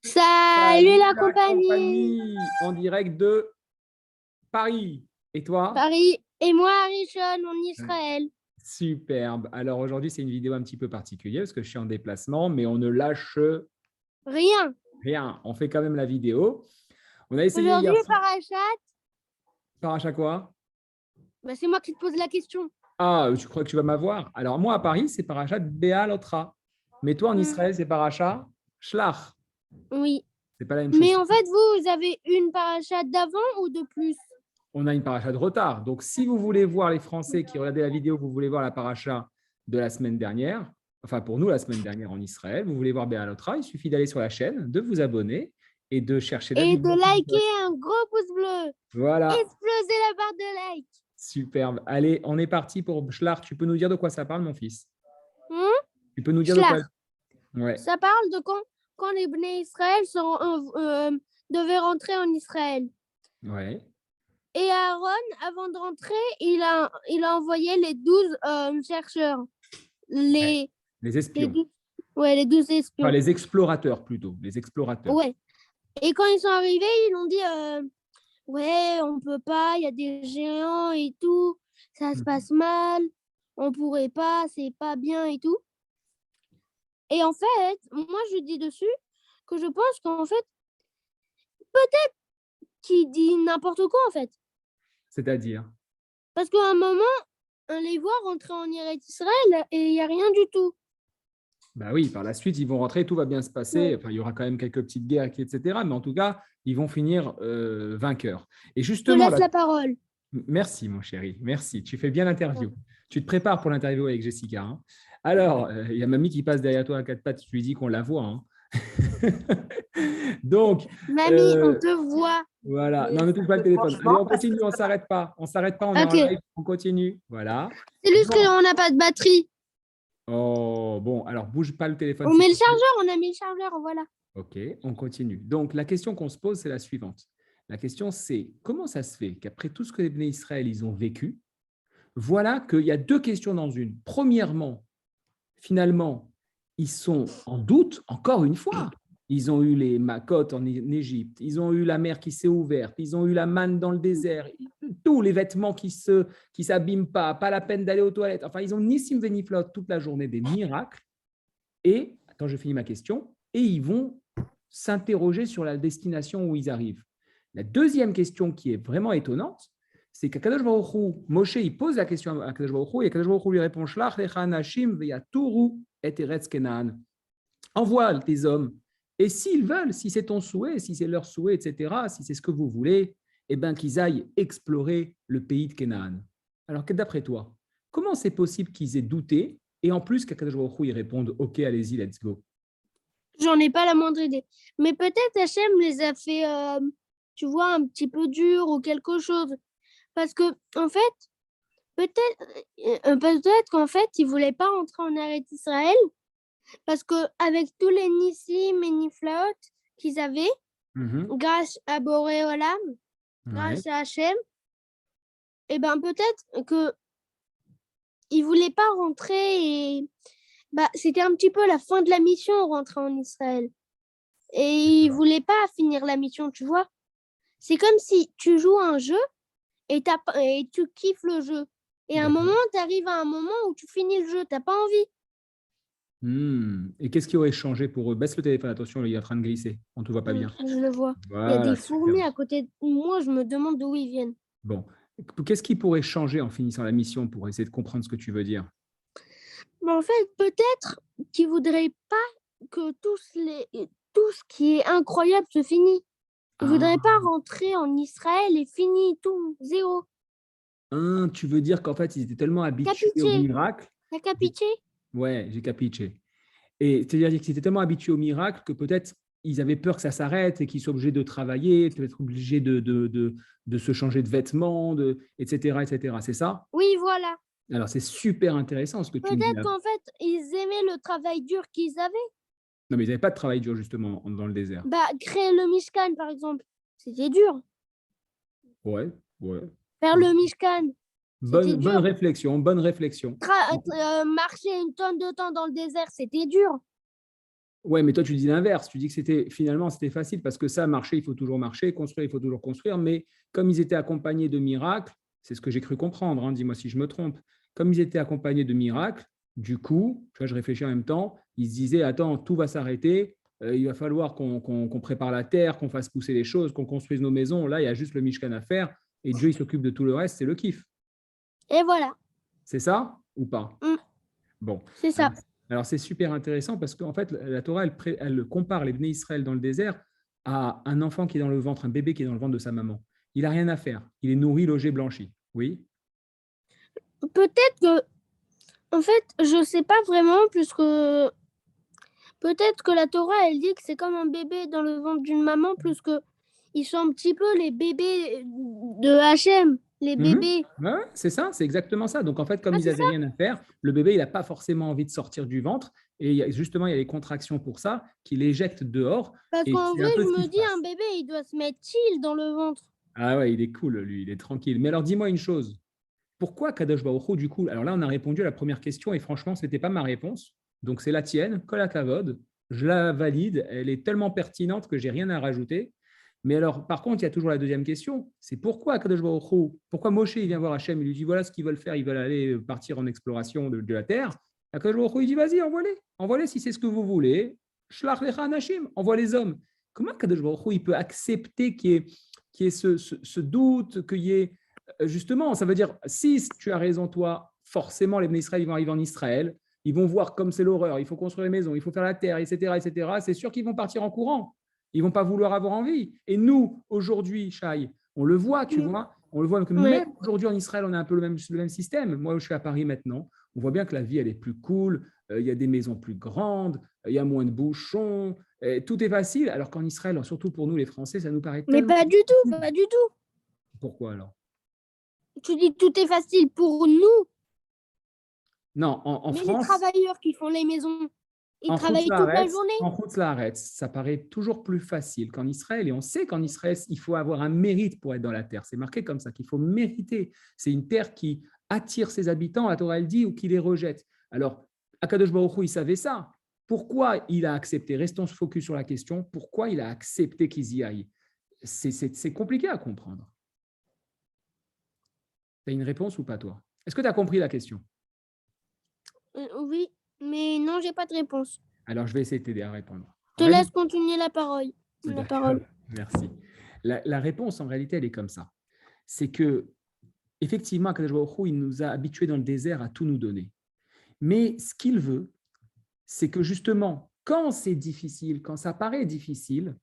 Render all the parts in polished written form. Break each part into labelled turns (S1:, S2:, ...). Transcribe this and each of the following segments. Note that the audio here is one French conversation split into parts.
S1: Salut
S2: Salut
S1: la
S2: la
S1: compagnie!
S2: compagnie, en direct de Paris. Et toi?
S1: Paris et moi, Arishon, en Israël.
S2: Superbe. Alors aujourd'hui, c'est une vidéo un petit peu particulière parce que je suis en déplacement, mais on ne lâche
S1: Rien.
S2: rien. On fait quand même la vidéo. On a essayé
S1: Aujourd'hui,
S2: hier soir.
S1: Parachat,
S2: Par à chaque fois.
S1: c'est moi qui te pose la question.
S2: Ah, tu crois que tu vas m'avoir? Alors moi, à Paris, c'est Parachat Béa Lotra. Mais toi, en
S1: Hmm,
S2: Israël, c'est Parachat Shlach.
S1: oui.
S2: C'est pas la même
S1: Mais
S2: chose.
S1: en fait, vous avez une parachat d'avant ou de plus?
S2: On a une paracha de retard. Donc, si vous voulez voir les Français qui regardaient la vidéo, vous voulez voir la paracha de la semaine dernière, enfin pour nous la semaine dernière en Israël, vous voulez voir Béalotra, il suffit d'aller sur la chaîne, de vous abonner et de chercher la
S1: Et de
S2: vidéo qui vous
S1: liker
S2: intéresse.
S1: un gros pouce bleu.
S2: Voilà,
S1: Exploser la barre de like.
S2: superbe. Allez, on est parti pour Schlar. Tu peux nous dire de quoi ça parle, mon fils?
S1: Hmm?
S2: Tu peux nous dire de quoi?
S1: Shlach.
S2: Ouais,
S1: Ça parle de quand les Bnei Israël devaient rentrer en Israël.
S2: ouais,
S1: Et Aaron, avant de rentrer, il a envoyé les 12 chercheurs.
S2: ouais.
S1: Les,
S2: Les
S1: les,
S2: espions.
S1: 12, ouais, les 12
S2: Enfin,
S1: espions.
S2: les explorateurs plutôt. Les explorateurs.
S1: Ouais. Et quand ils sont arrivés, ils ont dit ouais, on peut pas, il y a des géants et tout, ça se
S2: Mhm.
S1: passe mal, on pourrait pas, c'est pas bien et tout. Et en fait, moi je dis dessus que je pense qu'en fait, peut-être qu'il dit n'importe quoi en fait.
S2: C'est-à-dire?
S1: Parce qu'à un moment, on les voit rentrer en Israël et il n'y a rien du tout.
S2: Bah oui, par la suite, ils vont rentrer, tout va bien se passer.
S1: Ouais.
S2: Enfin, il y aura quand même quelques petites guerres, etc. Mais en tout cas, ils vont finir vainqueurs. Et
S1: Je te
S2: justement,
S1: laisse
S2: là,
S1: la parole.
S2: merci, mon chéri, merci. Tu fais bien l'interview. Tu te prépares pour l'interview avec Jessica, hein. Alors, il y a mamie qui passe derrière toi à quatre pattes. Tu lui dis qu'on la voit, hein. Donc,
S1: Mamie, on
S2: euh,
S1: te voit.
S2: voilà. Non,
S1: Mais
S2: ne touche pas le téléphone. Allez,
S1: franchement,
S2: on continue, on ne s'arrête pas. On ne s'arrête pas, on est en
S1: ok.
S2: live, on continue. Voilà.
S1: C'est juste
S2: Donc,
S1: qu'on n'a pas de batterie.
S2: oh, bon, alors bouge pas le téléphone,
S1: On
S2: s'il
S1: met le
S2: te plaît.
S1: chargeur, on a mis le chargeur, voilà.
S2: OK, on continue. Donc, la question qu'on se pose, c'est la suivante. La question, c'est comment ça se fait qu'après tout ce que les Bnei Israël ils ont vécu, voilà qu'il y a deux questions dans une. Premièrement, finalement, ils sont en doute, encore une fois. Ils ont eu les Makot en Égypte, ils ont eu la mer qui s'est ouverte, ils ont eu la manne dans le désert, tous les vêtements qui s'abîment pas la peine d'aller aux toilettes. Enfin, ils ont Nissim Veniflot toute la journée, des miracles. Et, attends, je finis ma question, et ils vont s'interroger sur la destination où ils arrivent. La deuxième question qui est vraiment étonnante, c'est qu'Akadosh Baruch Hu, Moshe, il pose la question à Akadosh Baruch Hu, et Akadosh Baruch Hu lui répond, Shlach lecha anashim veyaturu et eretz Kenaan. Envoie tes hommes, et s'ils veulent, si c'est ton souhait, si c'est leur souhait, etc., si c'est ce que vous voulez, eh bien qu'ils aillent explorer le pays de Canaan. Alors, d'après toi, comment c'est possible qu'ils aient douté, et en plus qu'Akadosh Baruch Hu, ils répondent, OK, allez-y, let's go.
S1: J'en ai pas la moindre idée. Mais peut-être Hachem les a fait, tu vois, un petit peu dur ou quelque chose. Parce que, en fait, peut-être qu'en fait, ils voulaient pas rentrer en Eretz Israël. Parce que avec tous les Nissim et Niflaot qu'ils avaient, grâce à Boré Olam,
S2: Ouais.
S1: grâce à Hachem, et ben peut-être que ils voulaient pas rentrer et bah c'était un petit peu la fin de la mission rentrer en Israël et ils voulaient pas finir la mission, tu vois. C'est comme si tu joues un jeu et tu kiffes le jeu et à un moment tu arrives à un moment où tu finis le jeu, t'as pas envie.
S2: Et qu'est-ce qui aurait changé pour eux? Baisse le téléphone, attention, il est en train de glisser. On ne te voit pas bien.
S1: Je le vois. Il y a des
S2: Voilà, super.
S1: fourmis à côté de moi, je me demande d'où ils viennent.
S2: Bon. Qu'est-ce qui pourrait changer en finissant la mission pour essayer de comprendre ce que tu veux dire?
S1: Mais en fait, peut-être qu'ils voudraient pas que tout ce qui est incroyable se finisse. Ils voudraient
S2: Ah,
S1: pas rentrer en Israël et fini tout, zéro.
S2: tu veux dire qu'en fait, ils étaient tellement habitués au
S1: Capiché.
S2: miracle.
S1: T'as capité?
S2: Ouais, j'ai capiché. Et c'est-à-dire qu'ils étaient tellement habitués au miracle que peut-être ils avaient peur que ça s'arrête et qu'ils soient obligés de travailler, peut-être obligés de se changer de vêtements, etc., etc. C'est ça?
S1: Oui, voilà.
S2: Alors, c'est super intéressant ce que tu me dis
S1: Peut-être
S2: là.
S1: qu'en fait, ils aimaient le travail dur qu'ils avaient.
S2: Non, mais ils n'avaient pas de travail dur, justement, dans le désert.
S1: Bah, créer le Mishkan, par exemple, c'était dur.
S2: Ouais, ouais.
S1: Faire le Mishkan, c'était
S2: Bonne
S1: dur.
S2: réflexion, bonne réflexion.
S1: Marcher une tonne de temps dans le désert, c'était dur.
S2: Ouais, mais toi, tu dis l'inverse. Tu dis que finalement, c'était facile parce que ça, marcher, il faut toujours marcher, construire, il faut toujours construire. Mais comme ils étaient accompagnés de miracles, c'est ce que j'ai cru comprendre, hein, dis-moi si je me trompe. Comme ils étaient accompagnés de miracles, du coup, tu vois, je réfléchis en même temps, ils se disaient, attends, tout va s'arrêter, il va falloir qu'on prépare la terre, qu'on fasse pousser les choses, qu'on construise nos maisons. Là, il y a juste le Mishkan à faire et Dieu, il s'occupe de tout le reste, c'est le kiff.
S1: Et voilà.
S2: C'est ça ou pas?
S1: Mm,
S2: Bon,
S1: c'est
S2: alors,
S1: ça.
S2: alors c'est super intéressant parce qu'en fait, la Torah, elle compare les Bnei Israël dans le désert à un enfant qui est dans le ventre, un bébé qui est dans le ventre de sa maman. Il n'a rien à faire. Il est nourri, logé, blanchi. Oui.
S1: Peut-être que, en fait, je sais pas vraiment, puisque peut-être que la Torah, elle dit que c'est comme un bébé dans le ventre d'une maman, plus que ils sont un petit peu les bébés de Hachem, les
S2: Mhm.
S1: bébés.
S2: Ouais, ouais, c'est ça, c'est exactement ça. Donc en fait, comme
S1: Ah,
S2: ils
S1: c'est
S2: n'avaient
S1: ça.
S2: rien à faire, le bébé, il n'a pas forcément envie de sortir du ventre. Et justement, il y a les contractions pour ça qui l'éjectent dehors.
S1: Parce
S2: Et
S1: qu'en
S2: c'est
S1: vrai,
S2: un peu
S1: je
S2: ce qui
S1: me
S2: se
S1: dis, un
S2: passe.
S1: bébé, il doit se mettre chill dans le ventre.
S2: Ah ouais, il est cool, lui, il est tranquille. Mais alors, dis-moi une chose. Pourquoi Kadosh Baruch Hu, du coup, alors là, on a répondu à la première question et franchement, ce n'était pas ma réponse. Donc, c'est la tienne, Kol HaKavod. Je la valide. Elle est tellement pertinente que j'ai rien à rajouter. Mais alors, par contre, il y a toujours la deuxième question. C'est pourquoi Kadosh Baruch Hu, pourquoi Moshe, il vient voir Hachem, il lui dit voilà ce qu'ils veulent faire, ils veulent aller partir en exploration de la terre. Kadosh Baruch Hu, il dit vas-y, envoie-les. Envoie-les si c'est ce que vous voulez. Shlach lecha anashim, envoie les hommes. Comment Kadosh Baruch Hu, il peut accepter qu'il y ait ce doute, qu'il y ait justement, ça veut dire, si tu as raison, toi, forcément, les Bnei Israël, ils vont arriver en Israël, ils vont voir comme c'est l'horreur, il faut construire les maisons, il faut faire la terre, etc., etc. C'est sûr qu'ils vont partir en courant. Ils ne vont pas vouloir avoir envie. Et nous, aujourd'hui, Shai, on le voit, tu vois, on le voit que
S1: Ouais.
S2: même aujourd'hui en Israël, on a un peu le même système. Moi, je suis à Paris maintenant, on voit bien que la vie, elle est plus cool, il y a des maisons plus grandes, il y a moins de bouchons, tout est facile, alors qu'en Israël, surtout pour nous, les Français, ça nous paraît
S1: Mais
S2: tellement
S1: pas du tout,
S2: difficile.
S1: pas du tout.
S2: Pourquoi alors?
S1: Tu dis tout est facile pour nous,
S2: Non, en
S1: mais les
S2: France,
S1: travailleurs qui font les maisons, ils
S2: En
S1: travaillent toute la
S2: Laaretz,
S1: journée.
S2: ça paraît toujours plus facile qu'en Israël. Et on sait qu'en Israël, il faut avoir un mérite pour être dans la terre. C'est marqué comme ça, qu'il faut mériter. C'est une terre qui attire ses habitants, la Torah elle dit, ou qui les rejette. Alors, Akadosh Baruch Hu, il savait ça. Pourquoi il a accepté? Restons focus sur la question. Pourquoi il a accepté qu'ils y aillent? C'est compliqué à comprendre. Tu as une réponse ou pas, toi? Est-ce que tu as compris la question?
S1: Oui, mais non, j'ai pas de réponse.
S2: Alors, je vais essayer de t'aider à répondre.
S1: Je
S2: En
S1: te laisse
S2: réalité,
S1: continuer la parole. La
S2: d'accord,
S1: parole.
S2: merci. La réponse, en réalité, elle est comme ça. C'est que, effectivement, Akadosh Baruch Hu, il nous a habitués dans le désert à tout nous donner. Mais ce qu'il veut, c'est que justement, quand c'est difficile, quand ça paraît difficile,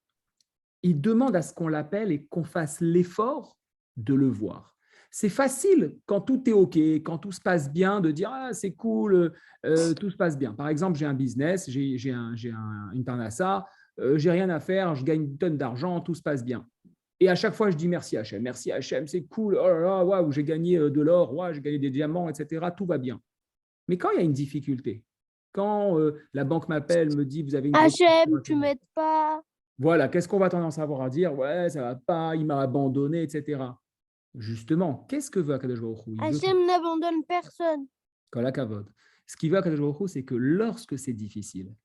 S2: il demande à ce qu'on l'appelle et qu'on fasse l'effort de le voir. C'est facile quand tout est OK, quand tout se passe bien, de dire ah, c'est cool, tout se passe bien. Par exemple, j'ai un business, j'ai une parnassa, j'ai rien à faire, je gagne une tonne d'argent, tout se passe bien. Et à chaque fois, je dis merci Hachem, merci Hachem, c'est cool, oh là là, waouh, j'ai gagné de l'or, waouh, j'ai gagné des diamants, etc. Tout va bien. Mais quand il y a une difficulté, quand la banque m'appelle, me dit vous avez une grosse facture
S1: Hachem,
S2: à
S1: tu
S2: payer,
S1: m'aides pas.
S2: voilà, qu'est-ce qu'on va tendance à avoir à dire? Ouais, ça va pas, il m'a abandonné, etc. Justement, qu'est-ce que veut Akadosh Baruch Hu? Il veut
S1: Hachem n'abandonne personne.
S2: Kavod. Ce qu'il veut Akadosh Baruch Hu, c'est que lorsque c'est difficile,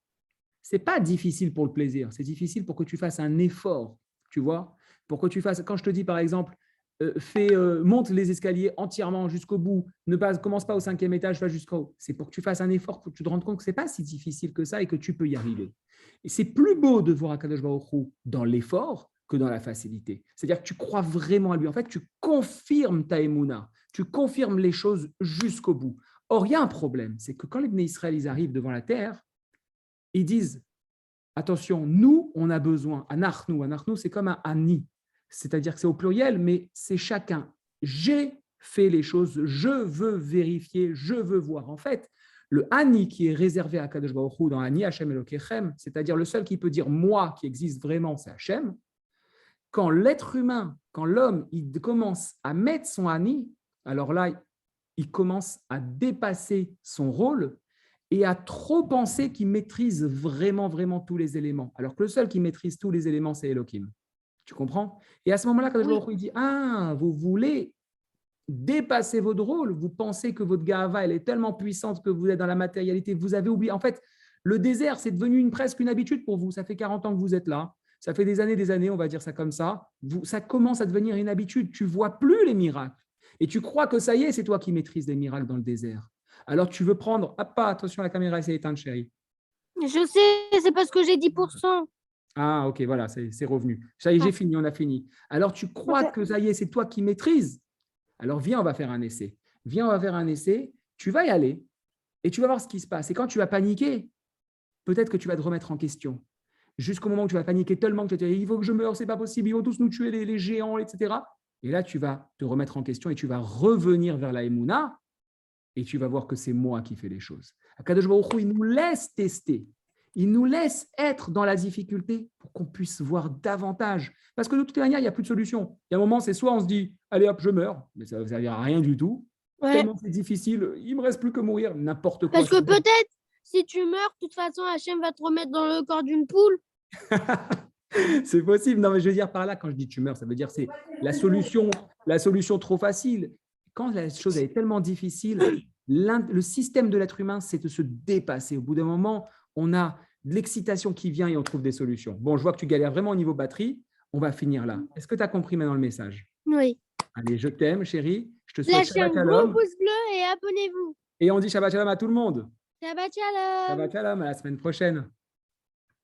S2: c'est pas difficile pour le plaisir, c'est difficile pour que tu fasses un effort, tu vois, pour que tu fasses. Quand je te dis par exemple, monte les escaliers entièrement jusqu'au bout, commence pas au 5e étage, va jusqu'au haut. C'est pour que tu fasses un effort, pour que tu te rendes compte que c'est pas si difficile que ça et que tu peux y arriver. Et c'est plus beau de voir Akadosh Baruch Hu dans l'effort que dans la facilité. C'est-à-dire que tu crois vraiment à lui. En fait, tu confirmes ta émouna, tu confirmes les choses jusqu'au bout. Or, il y a un problème, c'est que quand les Bnei Israël ils arrivent devant la terre, ils disent attention, nous, on a besoin. Anachnu, c'est comme un ani. C'est-à-dire que c'est au pluriel, mais c'est chacun. J'ai fait les choses, je veux vérifier, je veux voir. En fait, le ani qui est réservé à Kadosh Baruch Hu dans Ani Hashem Elokechem, c'est-à-dire le seul qui peut dire moi qui existe vraiment, c'est Hashem. Quand l'être humain, quand l'homme, il commence à mettre son ani, alors là, il commence à dépasser son rôle et à trop penser qu'il maîtrise vraiment, vraiment tous les éléments. Alors que le seul qui maîtrise tous les éléments, c'est Elohim. Tu comprends? Et à ce moment-là, quand
S1: Oui.
S2: il dit ah, vous voulez dépasser votre rôle, vous pensez que votre gava, elle est tellement puissante que vous êtes dans la matérialité, vous avez oublié. En fait, Le désert, c'est devenu presque une habitude pour vous. Ça fait 40 ans que vous êtes là. Ça fait des années, on va dire ça comme ça. Ça commence à devenir une habitude. Tu ne vois plus les miracles. Et tu crois que ça y est, c'est toi qui maîtrises les miracles dans le désert. Alors tu veux prendre… Ah, pas, attention, la caméra s'est éteinte, chérie.
S1: Je sais, c'est parce que j'ai 10%.
S2: Ah, ok, voilà, c'est revenu. Ça y est, j'ai fini, on a fini. Alors tu crois que ça y est, c'est toi qui maîtrises. Alors viens, on va faire un essai. Viens, on va faire un essai. Tu vas y aller et tu vas voir ce qui se passe. Et quand tu vas paniquer, peut-être que tu vas te remettre en question. Jusqu'au moment où tu vas paniquer tellement que tu vas te dire, il faut que je meure, c'est pas possible, ils vont tous nous tuer, les géants, etc. Et là, tu vas te remettre en question et tu vas revenir vers la Emouna et tu vas voir que c'est moi qui fais les choses. Akadosh Baruch Hu, il nous laisse tester. Il nous laisse être dans la difficulté pour qu'on puisse voir davantage. Parce que de toute manière, il n'y a plus de solution. Il y a un moment, c'est soit on se dit, allez hop, je meurs, mais ça ne servira à rien du tout.
S1: Ouais.
S2: Tellement c'est difficile, il ne me reste plus que mourir, n'importe quoi.
S1: Parce que peut-être, si tu meurs, de toute façon, Hachem va te remettre dans le corps d'une poule.
S2: C'est possible. Non, mais je veux dire par là, quand je dis tu meurs, ça veut dire c'est la solution trop facile. Quand la chose est tellement difficile, le système de l'être humain, c'est de se dépasser. Au bout d'un moment, on a de l'excitation qui vient et on trouve des solutions. Bon, je vois que tu galères vraiment au niveau batterie. On va finir là. Est-ce que tu as compris maintenant le message?
S1: Oui.
S2: Allez, je t'aime, chérie. Je te souhaite
S1: Lâchez un
S2: Shabbat
S1: gros
S2: Shalom.
S1: pouce bleu et abonnez-vous.
S2: Et on dit Shabbat Shalom à tout le monde.
S1: Shabbat Shalom.
S2: Shabbat Shalom, à la semaine prochaine.